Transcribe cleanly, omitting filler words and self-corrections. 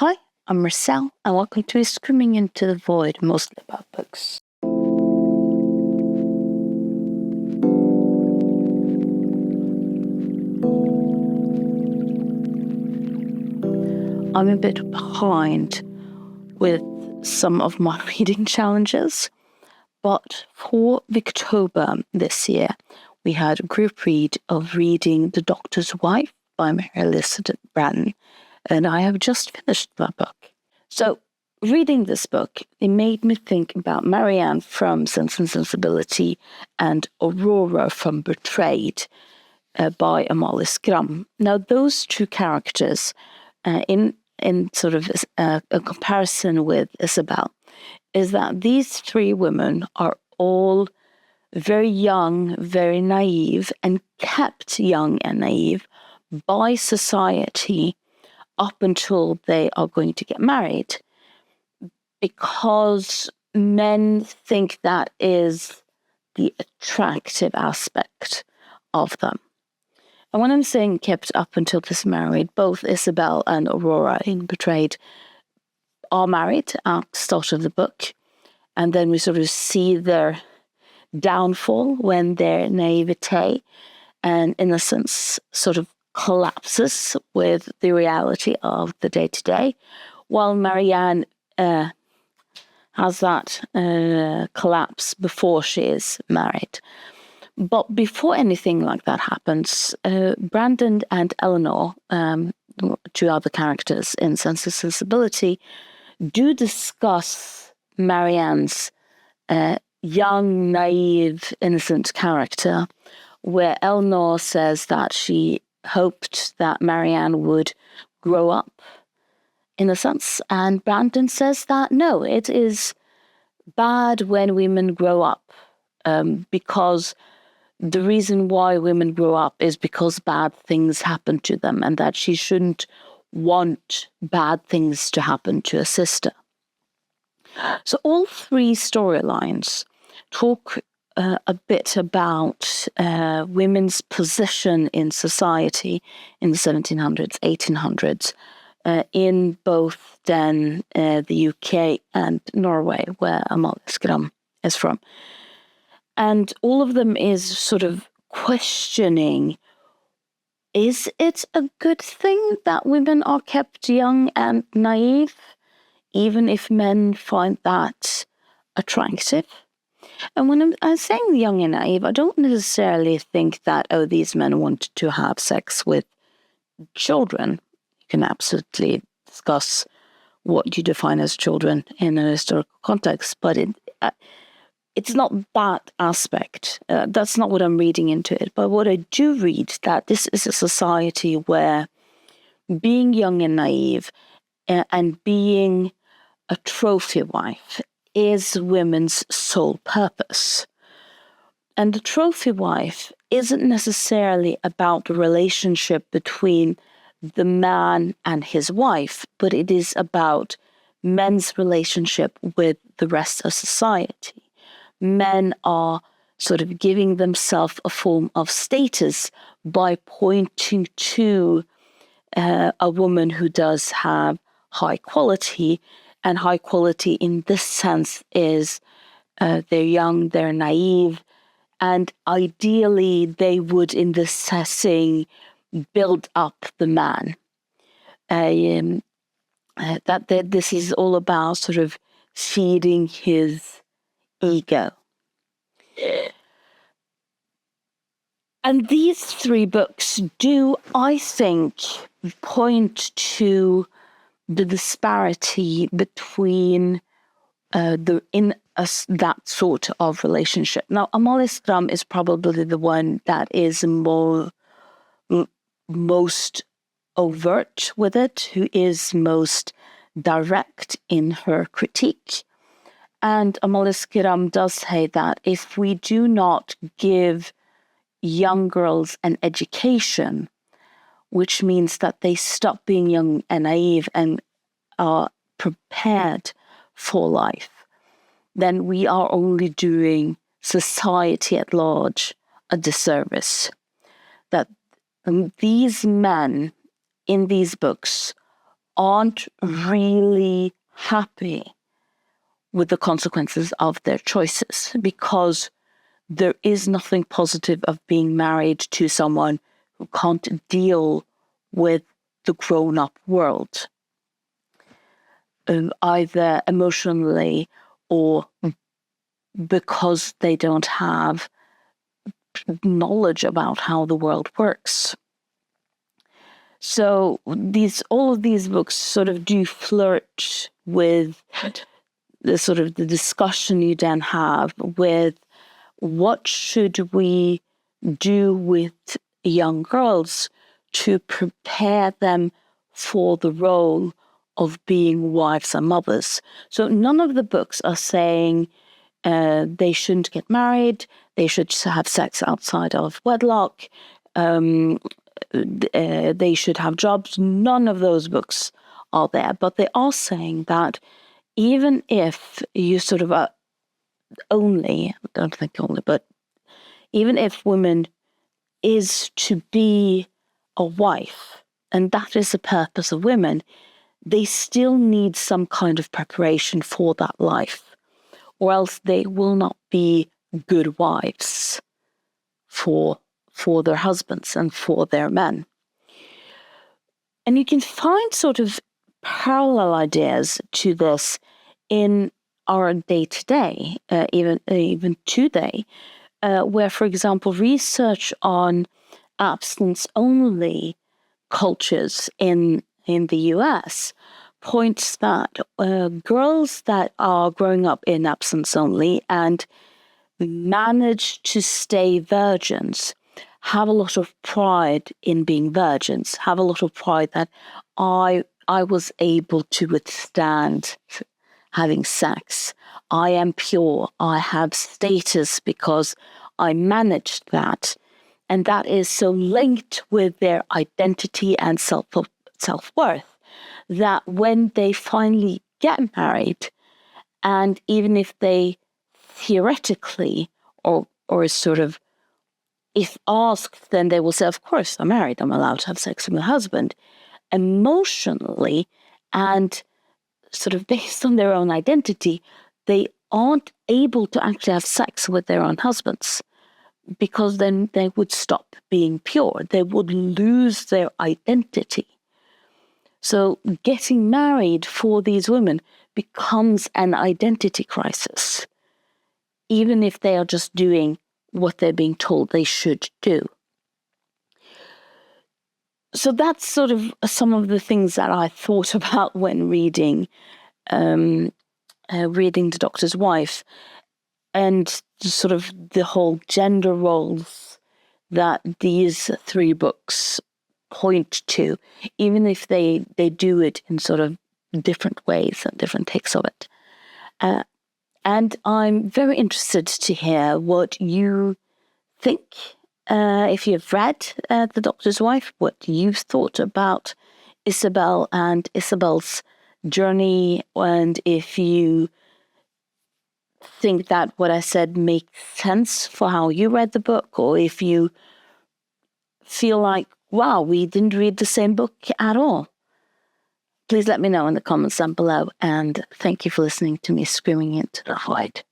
Hi, I'm Marcel, and welcome to Screaming into the Void, mostly about books. I'm a bit behind with some of my reading challenges, but for Victober this year, we had a group read of reading The Doctor's Wife by Mary Elizabeth Braddon, and I have just finished that book. So, reading this book, it made me think about Marianne from Sense and Sensibility and Aurora from Betrayed by Amalie Skram. Now, those two characters, in sort of a comparison with Isabel, is that these three women are all very young, very naive, and kept young and naive by society up until they are going to get married, because men think that is the attractive aspect of them. And when I'm saying kept up until this married, both Isabel and Aurora in Betrayed are married at the start of the book, and then we sort of see their downfall when their naivete and innocence sort of collapses with the reality of the day-to-day, while Marianne has that collapse before she is married. But before anything like that happens, Braddon and Eleanor, two other characters in Sense and Sensibility, do discuss Marianne's young, naive, innocent character, where Eleanor says that she hoped that Marianne would grow up, in a sense, and Braddon says that no, it is bad when women grow up, because the reason why women grow up is because bad things happen to them, and that she shouldn't want bad things to happen to a sister. So all three storylines talk a bit about women's position in society in the 1700s, 1800s, in both then the UK and Norway, where Amalie Skram is from. And all of them is sort of questioning, is it a good thing that women are kept young and naive, even if men find that attractive? And when I'm saying young and naive, I don't necessarily think that, oh, these men want to have sex with children. You can absolutely discuss what you define as children in a historical context, but it's not that aspect. That's not what I'm reading into it. But what I do read, that this is a society where being young and naive and being a trophy wife is women's sole purpose. And the trophy wife isn't necessarily about the relationship between the man and his wife, but it is about men's relationship with the rest of society. Men are sort of giving themselves a form of status by pointing to a woman who does have high quality, and high quality in this sense is they're young, they're naive, and ideally they would, in this setting, build up the man. This is all about sort of feeding his ego. And these three books do, I think, point to the disparity between that sort of relationship. Now, Amalie Skram is probably the one that is most overt with it, who is most direct in her critique. And Amalie Skram does say that if we do not give young girls an education, which means that they stop being young and naive and are prepared for life, then we are only doing society at large a disservice. That these men in these books aren't really happy with the consequences of their choices, because there is nothing positive of being married to someone who can't deal with the grown-up world, either emotionally or because they don't have knowledge about how the world works. So all of these books sort of do flirt with the discussion you then have with what should we do with young girls to prepare them for the role of being wives and mothers. So none of the books are saying they shouldn't get married, they should have sex outside of wedlock, they should have jobs. None of those books are there, but they are saying that even if you sort of only, I don't think only, but even if women is to be a wife, and that is the purpose of women, they still need some kind of preparation for that life, or else they will not be good wives for their husbands and for their men. And you can find sort of parallel ideas to this in our day-to-day, even today, where, for example, research on abstinence-only cultures in the US points that girls that are growing up in abstinence-only and manage to stay virgins have a lot of pride in being virgins, have a lot of pride that I was able to withstand having sex. I am pure. I have status because I managed that. And that is so linked with their identity and self-worth that when they finally get married, and even if they theoretically or sort of, if asked, then they will say, of course, I'm married, I'm allowed to have sex with my husband. Emotionally and sort of based on their own identity, they aren't able to actually have sex with their own husbands, because then they would stop being pure. They would lose their identity. So getting married for these women becomes an identity crisis, even if they are just doing what they're being told they should do. So that's sort of some of the things that I thought about when reading The Doctor's Wife, and sort of the whole gender roles that these three books point to, even if they do it in sort of different ways and different takes of it. And I'm very interested to hear what you think, if you've read The Doctor's Wife, what you've thought about Isabel and Isabel's journey, and if you think that what I said makes sense for how you read the book, or if you feel like, wow, we didn't read the same book at all. Please let me know in the comments down below, and thank you for listening to me screaming into the void.